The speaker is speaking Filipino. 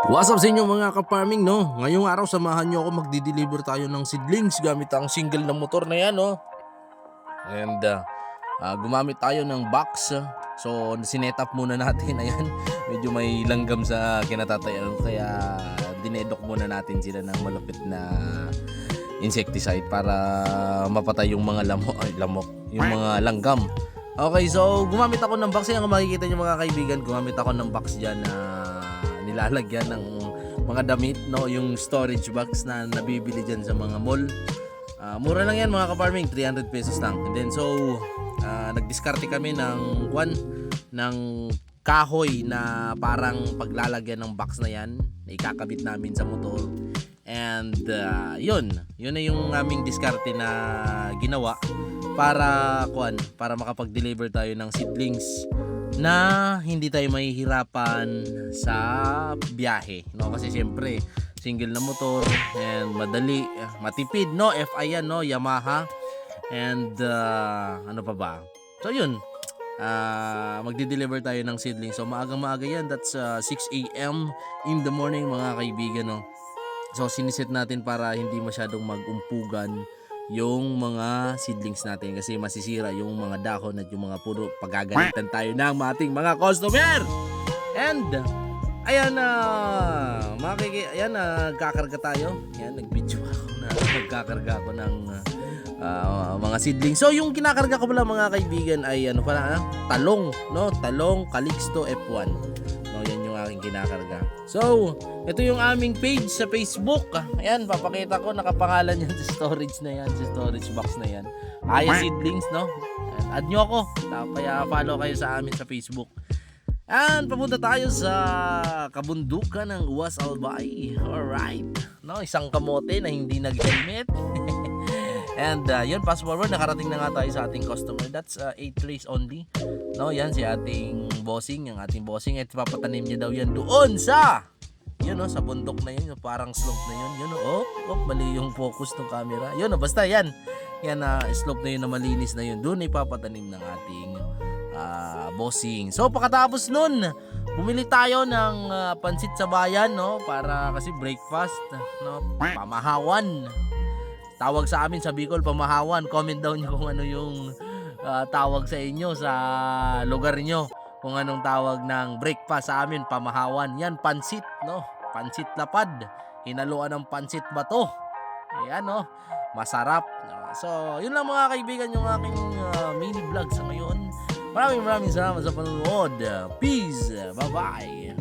What's up sa inyo mga ka-farming, no? Ngayong araw samahan nyo ako, magdi-deliver tayo ng seedlings gamit ang single na motor na yan, no? And gumamit tayo ng box. So sinet up muna natin. Ayan, medyo may langgam sa kinatatayan, kaya dinedok muna natin sila ng malupit na insecticide para mapatay yung mga lamok, yung mga langgam. Okay, so gumamit ako ng box. Yan kung makikita nyo mga kaibigan, gumamit ako ng box dyan na nilalagyan ng mga damit, no? Yung storage box na nabibili dyan sa mga mall. Mura lang yan mga ka-farming, 300 pesos lang. And then so nagdiskarte kami ng kahoy na parang paglalagyan ng box na yan, na ikakabit namin sa motor. And yun na yung aming diskarte na ginawa para makapag-deliver tayo ng seedlings na hindi tayo mahihirapan sa biyahe, no? Kasi siyempre single na motor and madali, matipid, no? FI yan, no? Yamaha. And ano pa ba? So yun, magdi-deliver tayo ng seedlings. So maaga yan, that's 6 AM in the morning mga kaibigan, no? So siniset natin para hindi masyadong mag-umpugan yung mga seedlings natin, kasi masisira yung mga dahon at yung mga puno, pagagalitan tayo ng ating mga customer. And ayan nagkakarga tayo. Ayan, nag-video ako na nagkakarga ako ng mga seedlings. So yung kinakarga ko pala mga kaibigan ay talong, no? Talong Calixto F1. No, yan yung aking kinakarga. So ito yung aming page sa Facebook. Ayan, papakita ko, nakapangalan yan sa storage na yan, sa storage box na yan. Aya Seedlings, no? Add nyo ako, kaya follow kayo sa amin sa Facebook. And papunta tayo sa kabundukan ng Uwas Albay. Alright, no? Isang kamote na hindi nag-helmet. And yun, fast forward, nakarating na nga tayo sa ating customer. That's 8 trays only, no? Yan si ating bossing, yung ating bossing, at papatanim niya daw yan doon sa sa bundok na yun, yung parang slope na yun. Mali yung focus ng camera. Basta yan slope na yun na malinis na yun, doon ipapatanim ng ating bossing. So pagkatapos nun, bumili tayo ng pansit sa bayan, no? Para kasi breakfast, no? Pamahawan. Tawag sa amin sa Bicol, pamahawan. Comment down nyo kung ano yung tawag sa inyo sa lugar nyo. Kung anong tawag ng breakfast. Sa amin, pamahawan. Yan, pansit, no? Pansit lapad. Hinaluan ng pansit bato. Ayan, no? Masarap. So, yun lang mga kaibigan, yung aking mini vlog sa ngayon. Maraming salamat sa panonood. Peace. Bye-bye.